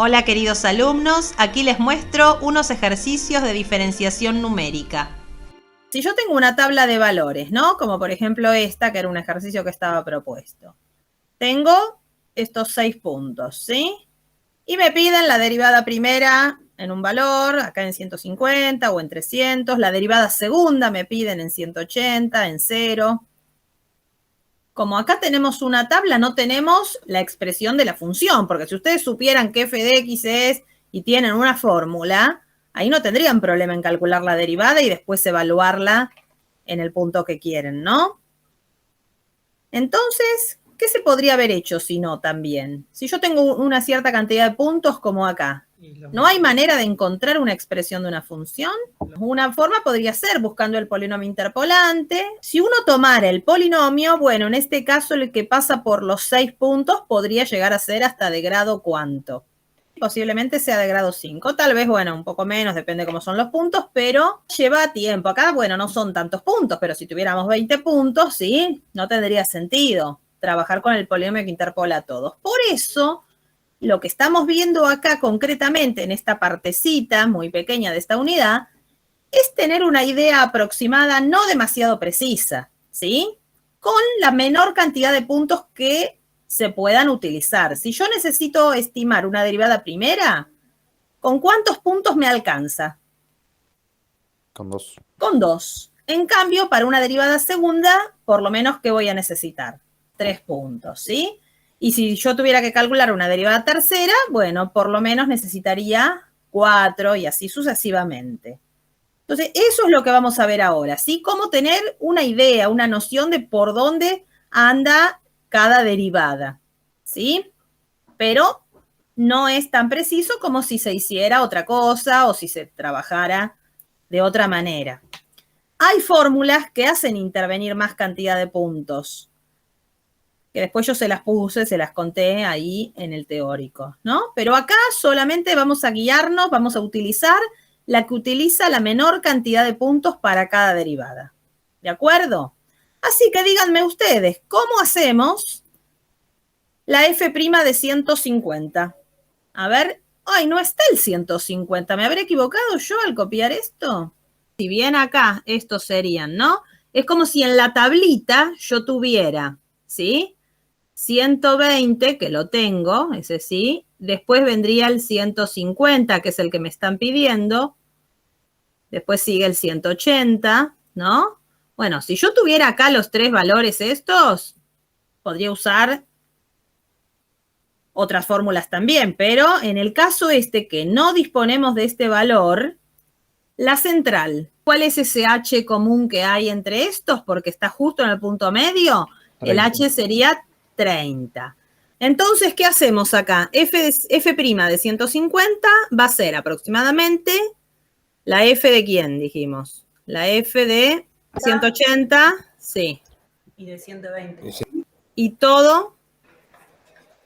Hola queridos alumnos, aquí les muestro unos ejercicios de diferenciación numérica. Si yo tengo una tabla de valores, ¿no? Como por ejemplo esta, que era un ejercicio que estaba propuesto. Tengo estos 6 puntos, ¿sí? Y me piden la derivada primera en un valor, acá en 150 o en 300. La derivada segunda me piden en 180, en 0. Como acá tenemos una tabla, no tenemos la expresión de la función, porque si ustedes supieran qué f de x es y tienen una fórmula, ahí no tendrían problema en calcular la derivada y después evaluarla en el punto que quieren, ¿no? Entonces, ¿qué se podría haber hecho si no también? Si yo tengo una cierta cantidad de puntos como acá, ¿no hay manera de encontrar una expresión de una función? Una forma podría ser buscando el polinomio interpolante. Si uno tomara el polinomio, bueno, en este caso el que pasa por los 6 puntos podría llegar a ser hasta de grado ¿cuánto? Posiblemente sea de grado 5, tal vez, bueno, un poco menos, depende cómo son los puntos, pero lleva tiempo. Acá, bueno, no son tantos puntos, pero si tuviéramos 20 puntos, sí, no tendría sentido trabajar con el polinomio que interpola a todos. Por eso, lo que estamos viendo acá concretamente en esta partecita muy pequeña de esta unidad es tener una idea aproximada no demasiado precisa, ¿sí? Con la menor cantidad de puntos que se puedan utilizar. Si yo necesito estimar una derivada primera, ¿con cuántos puntos me alcanza? Con 2. Con 2. En cambio, para una derivada segunda, por lo menos, ¿qué voy a necesitar? 3 puntos, ¿sí? Y si yo tuviera que calcular una derivada tercera, bueno, por lo menos necesitaría 4 y así sucesivamente. Entonces, eso es lo que vamos a ver ahora, ¿sí? Cómo tener una idea, una noción de por dónde anda cada derivada, ¿sí? Pero no es tan preciso como si se hiciera otra cosa o si se trabajara de otra manera. Hay fórmulas que hacen intervenir más cantidad de puntos, que después yo se las puse, se las conté ahí en el teórico, ¿no? Pero acá solamente vamos a guiarnos, vamos a utilizar la que utiliza la menor cantidad de puntos para cada derivada. ¿De acuerdo? Así que díganme ustedes, ¿cómo hacemos la f' de 150? A ver, ay, no está el 150. ¿Me habré equivocado yo al copiar esto? Si bien acá estos serían, ¿no? Es como si en la tablita yo tuviera, ¿sí? 120, que lo tengo, ese sí. Después vendría el 150, que es el que me están pidiendo. Después sigue el 180, ¿no? Bueno, si yo tuviera acá los 3 valores estos, podría usar otras fórmulas también, pero en el caso este que no disponemos de este valor, la central, ¿cuál es ese h común que hay entre estos? Porque está justo en el punto medio. 30. El h sería 30. Entonces, ¿qué hacemos acá? F' de 150 va a ser aproximadamente la f de quién, dijimos. La f de 180, sí. Y de 120. Y todo.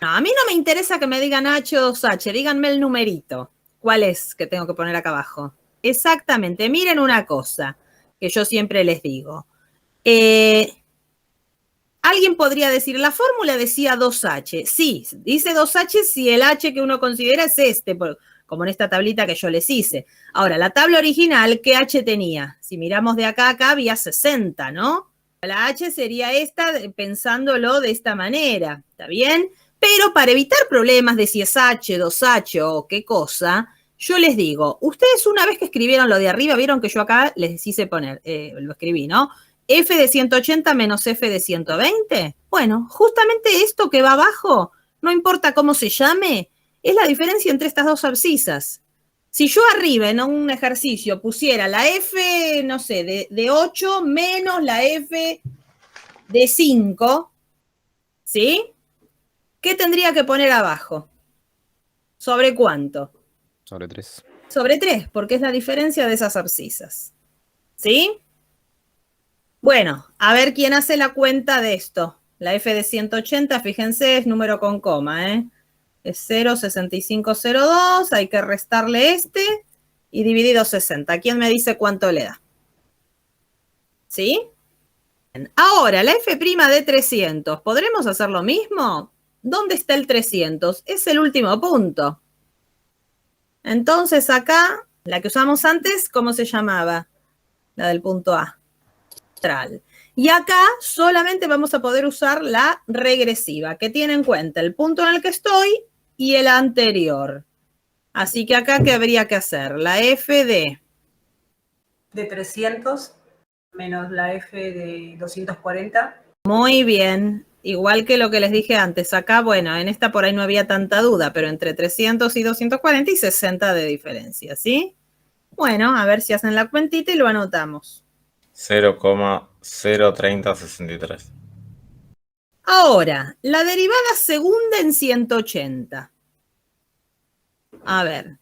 No, a mí no me interesa que me digan h o 2h, díganme el numerito. ¿Cuál es que tengo que poner acá abajo? Exactamente, miren una cosa que yo siempre les digo. Alguien podría decir, la fórmula decía 2h. Sí, dice 2h si el h que uno considera es este, como en esta tablita que yo les hice. Ahora, la tabla original, ¿qué h tenía? Si miramos de acá a acá, había 60, ¿no? La h sería esta, pensándolo de esta manera, ¿está bien? Pero para evitar problemas de si es h, 2h o qué cosa, yo les digo, ustedes una vez que escribieron lo de arriba, vieron que yo acá les hice poner, lo escribí, ¿no? F de 180 menos F de 120. Bueno, justamente esto que va abajo, no importa cómo se llame, es la diferencia entre estas dos abscisas. Si yo arriba en un ejercicio pusiera la F, no sé, de 8 menos la F de 5, ¿sí? ¿Qué tendría que poner abajo? ¿Sobre cuánto? Sobre 3. Sobre 3, porque es la diferencia de esas abscisas. ¿Sí? Bueno, a ver quién hace la cuenta de esto. La F de 180, fíjense, es número con coma, ¿eh? Es 0,6502, hay que restarle este y dividido 60. ¿Quién me dice cuánto le da? ¿Sí? Ahora, la F' de 300, ¿podremos hacer lo mismo? ¿Dónde está el 300? Es el último punto. Entonces acá, la que usamos antes, ¿cómo se llamaba? La del punto A. Central. Y acá solamente vamos a poder usar la regresiva, que tiene en cuenta el punto en el que estoy y el anterior. Así que acá, ¿qué habría que hacer? La f de 300 menos la f de 240. Muy bien. Igual que lo que les dije antes. Acá, bueno, en esta por ahí no había tanta duda, pero entre 300 y 240 y 60 de diferencia, ¿sí? Bueno, a ver si hacen la cuentita y lo anotamos. 0,03063. Ahora, la derivada segunda en 180. A ver.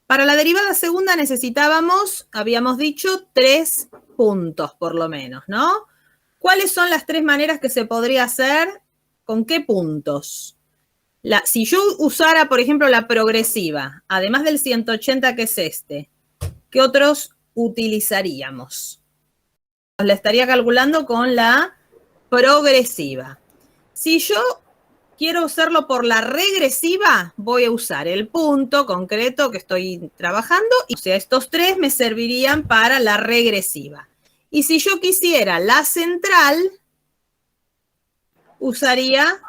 Para la derivada segunda necesitábamos, habíamos dicho, 3 puntos por lo menos, ¿no? ¿Cuáles son las 3 maneras que se podría hacer? ¿Con qué puntos? Si yo usara, por ejemplo, la progresiva, además del 180 que es este, ¿qué otros utilizaríamos? La estaría calculando con la progresiva. Si yo quiero usarlo por la regresiva, voy a usar el punto concreto que estoy trabajando. Y, o sea, estos 3 me servirían para la regresiva. Y si yo quisiera la central, usaría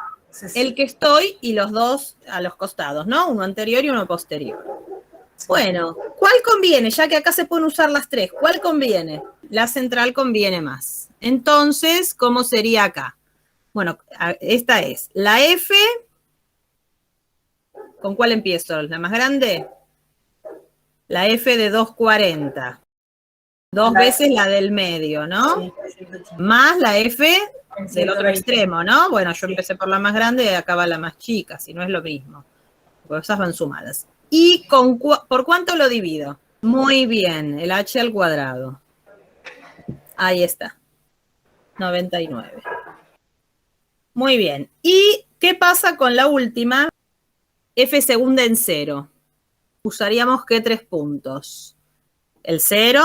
el que estoy y los dos a los costados, ¿no? Uno anterior y uno posterior. Bueno, ¿cuál conviene? Ya que acá se pueden usar las 3, ¿cuál conviene? La central conviene más. Entonces, ¿cómo sería acá? Bueno, esta es la F. ¿Con cuál empiezo? ¿La más grande? La F de 240. 2 veces la del medio, ¿no? Sí. Más la F del otro extremo, ¿no? Bueno, yo empecé por la más grande y acá va la más chica, si no es lo mismo. Porque esas van sumadas. ¿Y por cuánto lo divido? Muy bien, el h al cuadrado. Ahí está. 99. Muy bien. ¿Y qué pasa con la última? F segunda en 0. Usaríamos ¿qué 3 puntos? El 0,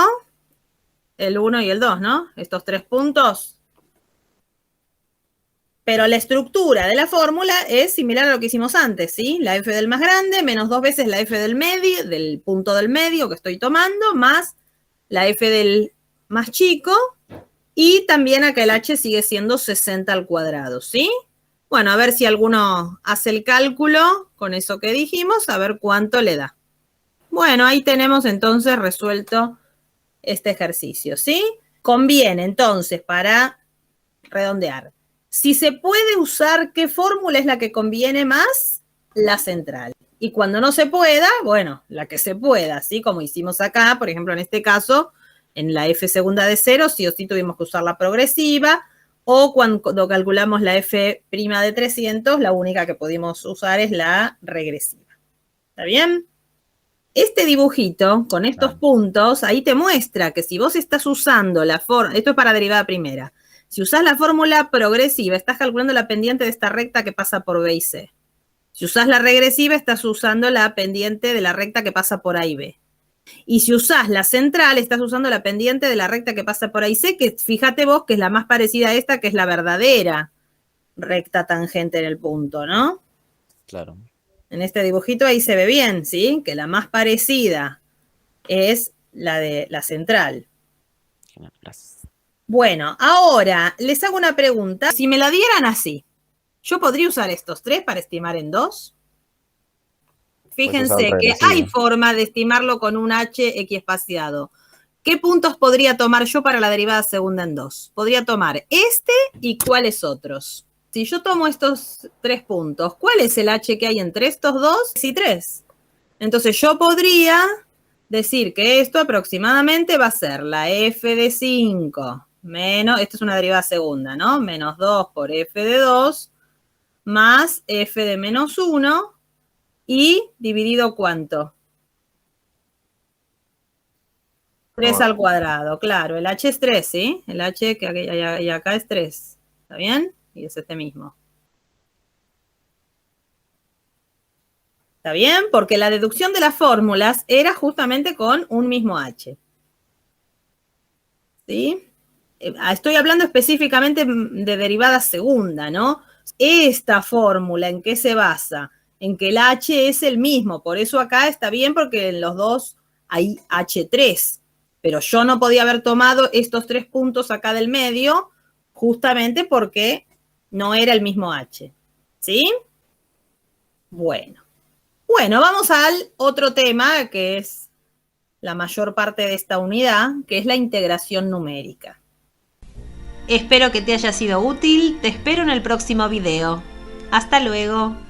el 1 y el 2, ¿no? Estos 3 puntos. Pero la estructura de la fórmula es similar a lo que hicimos antes, ¿sí? La f del más grande menos 2 veces la f del medio, del punto del medio que estoy tomando, más la f del más chico, y también acá el h sigue siendo 60 al cuadrado, ¿sí? Bueno, a ver si alguno hace el cálculo con eso que dijimos, a ver cuánto le da. Bueno, ahí tenemos entonces resuelto este ejercicio, ¿sí? Conviene entonces, para redondear, si se puede usar, ¿qué fórmula es la que conviene más? La central. Y cuando no se pueda, bueno, la que se pueda, ¿sí? Como hicimos acá, por ejemplo, en este caso, en la f segunda de 0, sí o sí tuvimos que usar la progresiva, o cuando calculamos la f' de 300, la única que pudimos usar es la regresiva. ¿Está bien? Este dibujito, con estos puntos, ahí te muestra que si vos estás usando la fórmula, esto es para derivada primera, si usás la fórmula progresiva, estás calculando la pendiente de esta recta que pasa por B y C. Si usás la regresiva, estás usando la pendiente de la recta que pasa por A y B. Y si usás la central, estás usando la pendiente de la recta que pasa por A y C, que fíjate vos que es la más parecida a esta, que es la verdadera recta tangente en el punto, ¿no? Claro. En este dibujito ahí se ve bien, ¿sí? Que la más parecida es la de la central. Gracias. Bueno, ahora les hago una pregunta. Si me la dieran así, ¿yo podría usar estos 3 para estimar en 2? Fíjense que hay forma de estimarlo con un h equiespaciado. ¿Qué puntos podría tomar yo para la derivada segunda en 2? Podría tomar este y cuáles otros. Si yo tomo estos 3 puntos, ¿cuál es el h que hay entre estos 2 y 3? Entonces yo podría decir que esto aproximadamente va a ser la f de 5 menos, esta es una derivada segunda, ¿no? Menos 2 por f de 2 más f de menos 1 y dividido ¿cuánto? 3 al cuadrado, claro. El h es 3, ¿sí? El h que hay acá es 3. ¿Está bien? Y es este mismo. ¿Está bien? Porque la deducción de las fórmulas era justamente con un mismo h. ¿Sí? Estoy hablando específicamente de derivada segunda, ¿no? Esta fórmula, ¿en qué se basa? en que el H es el mismo. Por eso acá está bien porque en los dos hay H3. Pero yo no podía haber tomado estos 3 puntos acá del medio justamente porque no era el mismo H. ¿Sí? Bueno, vamos al otro tema que es la mayor parte de esta unidad, que es la integración numérica. Espero que te haya sido útil, te espero en el próximo video. Hasta luego.